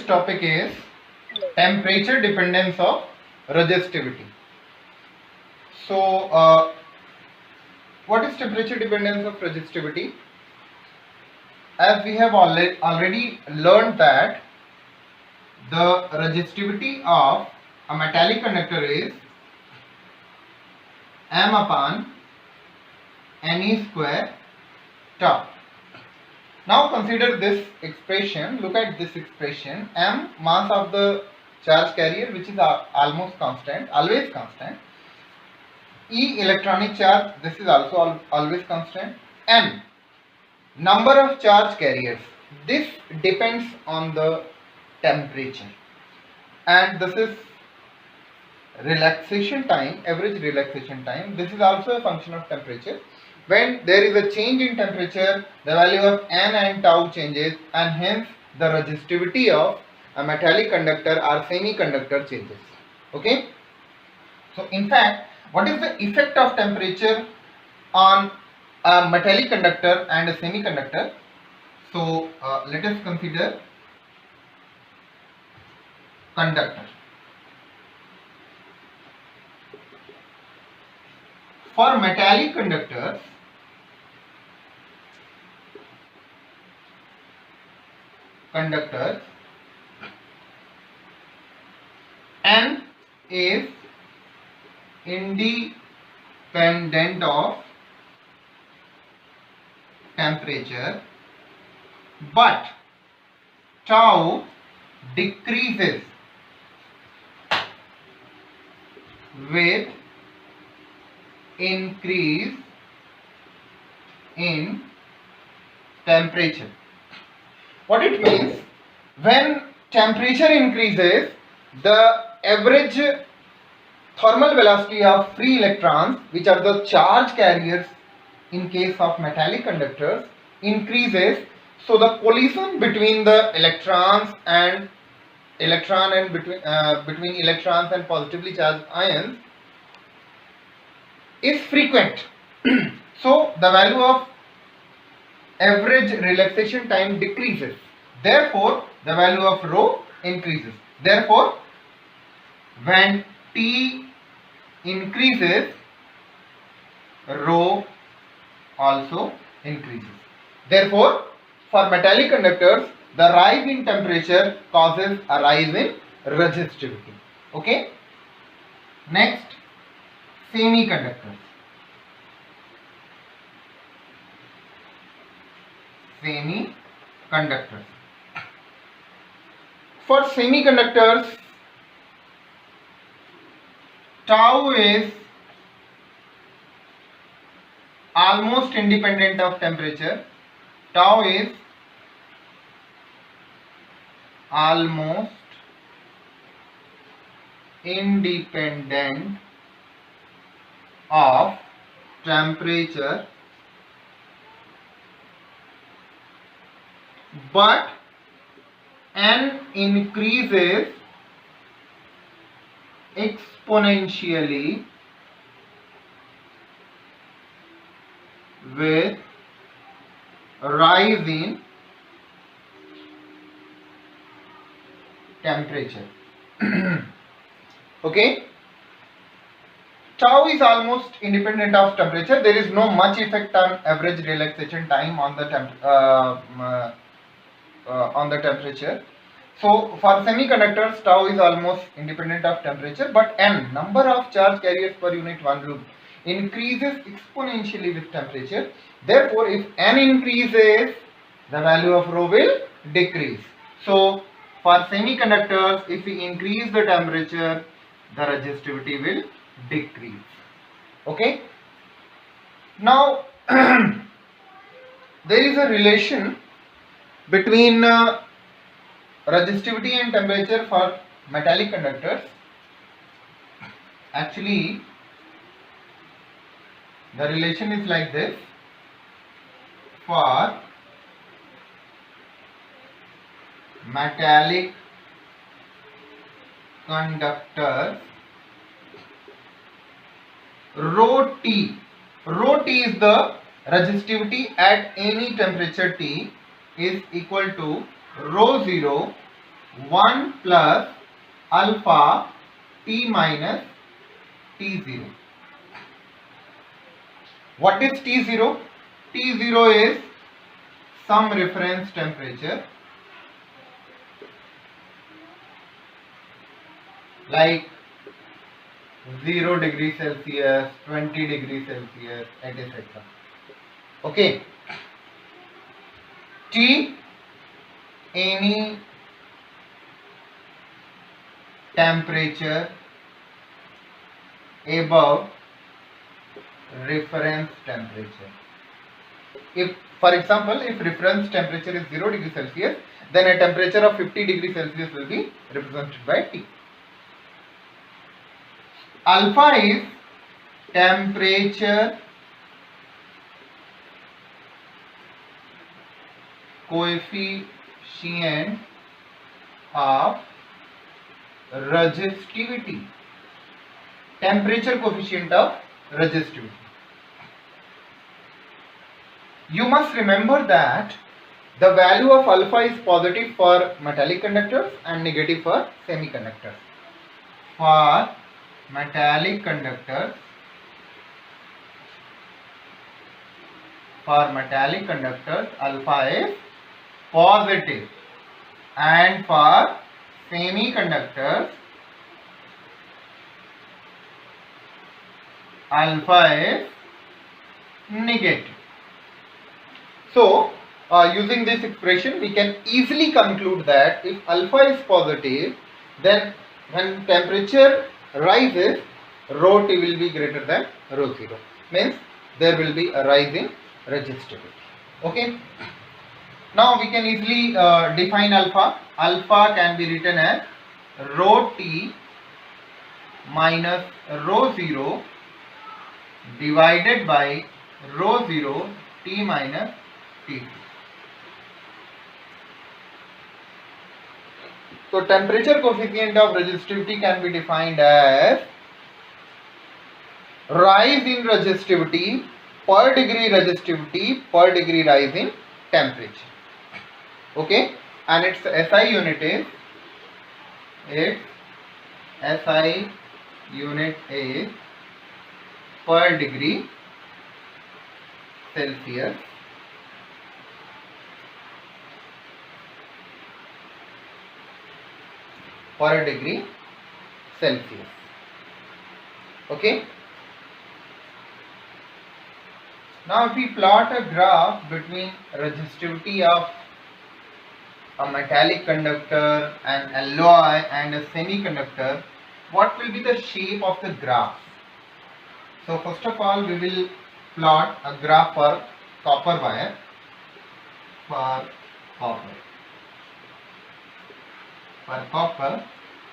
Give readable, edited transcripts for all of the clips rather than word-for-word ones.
today's topic is temperature dependence of resistivity. So, what is temperature dependence of resistivity? As we have already learned that the resistivity of a metallic conductor is m upon Ne square tau. Now consider this expression, look at this expression, m mass of the charge carrier, which is almost constant, always constant, E electronic charge, this is also always constant, n number of charge carriers, this depends on the temperature, and this is relaxation time, average relaxation time, this is also a function of temperature. When there is a change in temperature, the value of n and tau changes, and hence the resistivity of a metallic conductor or semiconductor changes. Okay. So in fact, what is the effect of temperature on a metallic conductor and a semiconductor? So let us consider conductor. For metallic conductors, n is independent of temperature, but tau decreases with increase in temperature. What it means, when temperature increases, the average thermal velocity of free electrons, which are the charge carriers in case of metallic conductors, increases. So the collision between the electrons and between electrons and positively charged ions is frequent. So the value of average relaxation time decreases, therefore the value of rho increases. Therefore when T increases, rho also increases. Therefore for metallic conductors, the rise in temperature causes a rise in resistivity. Okay. Next, semiconductors. For semiconductors, tau is almost independent of temperature. Tau is almost independent of temperature, but n increases exponentially with rise in temperature. Okay. Tau is almost independent of temperature. There is no much effect on average relaxation time on the temperature. So for semiconductors, tau is almost independent of temperature, but n number of charge carriers per unit volume increases exponentially with temperature. Therefore if n increases, the value of rho will decrease. So for semiconductors, if we increase the temperature, the resistivity will decrease. Okay. Now there is a relation between resistivity and temperature for metallic conductors. Actually, the relation is like this. For metallic conductors, rho T is the resistivity at any temperature T is equal to rho 0 1 plus alpha T minus T0. What is T0? T0 is some reference temperature like 0 degree Celsius, 20 degree Celsius, etc. Okay. T, any temperature above reference temperature. If, for example, if reference temperature is 0 degree Celsius, then a temperature of 50 degree Celsius will be represented by T. Alpha is temperature coefficient of resistivity. Temperature coefficient of resistivity. You must remember that the value of alpha is positive for metallic conductors and negative for semiconductors. For metallic conductors, alpha is positive, and for semiconductors alpha is negative. So using this expression we can easily conclude that if alpha is positive, then when temperature rises, rho T will be greater than rho 0, means there will be a rise in resistivity. Okay. Now we can easily define alpha. Alpha can be written as rho T minus rho 0 divided by rho 0 T minus T. So temperature coefficient of resistivity can be defined as rise in resistivity per degree rise in temperature. Okay, and its SI unit is per degree Celsius. Per degree Celsius. Okay. Now if we plot a graph between resistivity of a metallic conductor, an alloy and a semiconductor, what will be the shape of the graph? So first of all we will plot a graph for copper wire. For copper,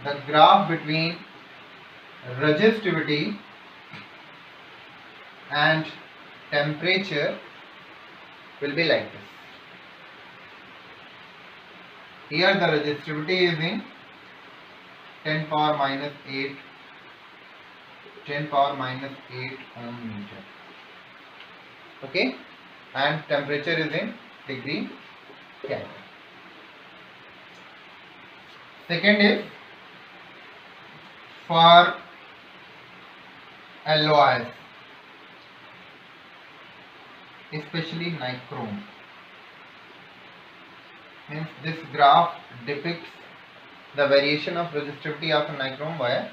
the graph between resistivity and temperature will be like this. Here the resistivity is in 10 power minus 8 ohm meter. Okay, and temperature is in degree Kelvin. Second is for alloys, especially nichrome. Means this graph depicts the variation of resistivity of a nichrome wire.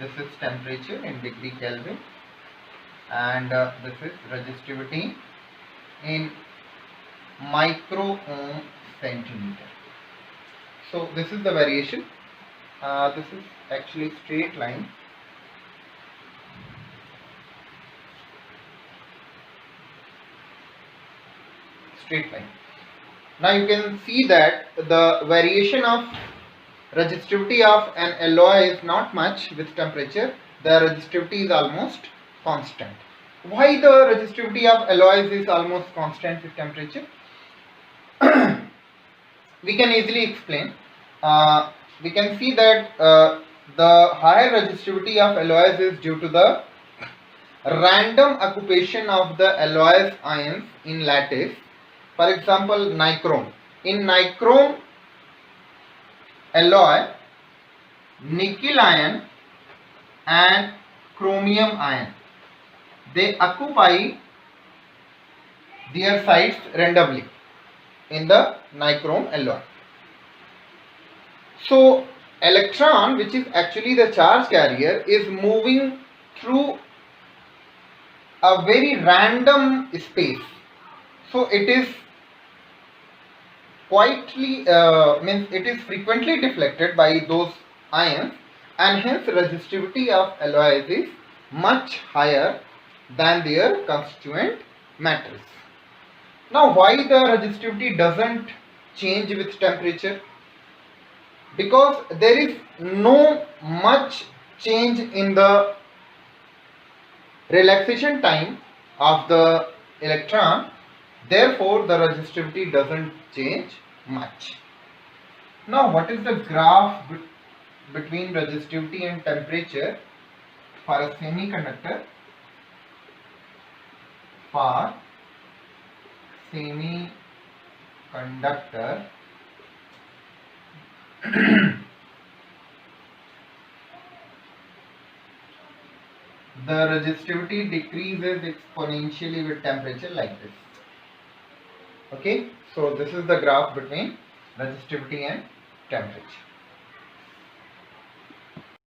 This is temperature in degree Kelvin, and this is resistivity in micro ohm centimeter. So this is the variation. This is actually straight line. Now you can see that the variation of resistivity of an alloy is not much with temperature. The resistivity is almost constant. Why the resistivity of alloys is almost constant with temperature? We can easily explain. We can see that the higher resistivity of alloys is due to the random occupation of the alloys ions in lattice. For example, nichrome. In nichrome alloy, nickel ion and chromium ion, they occupy their sites randomly in the nichrome alloy. So electron, which is actually the charge carrier, is moving through a very random space. So it is it is frequently deflected by those ions, and hence resistivity of alloys is much higher than their constituent matters. Now, why the resistivity doesn't change with temperature? Because there is no much change in the relaxation time of the electron, therefore the resistivity doesn't change much. Now, what is the graph between resistivity and temperature for a semiconductor? For semiconductor, the resistivity decreases exponentially with temperature like this. Okay, so this is the graph between resistivity and temperature.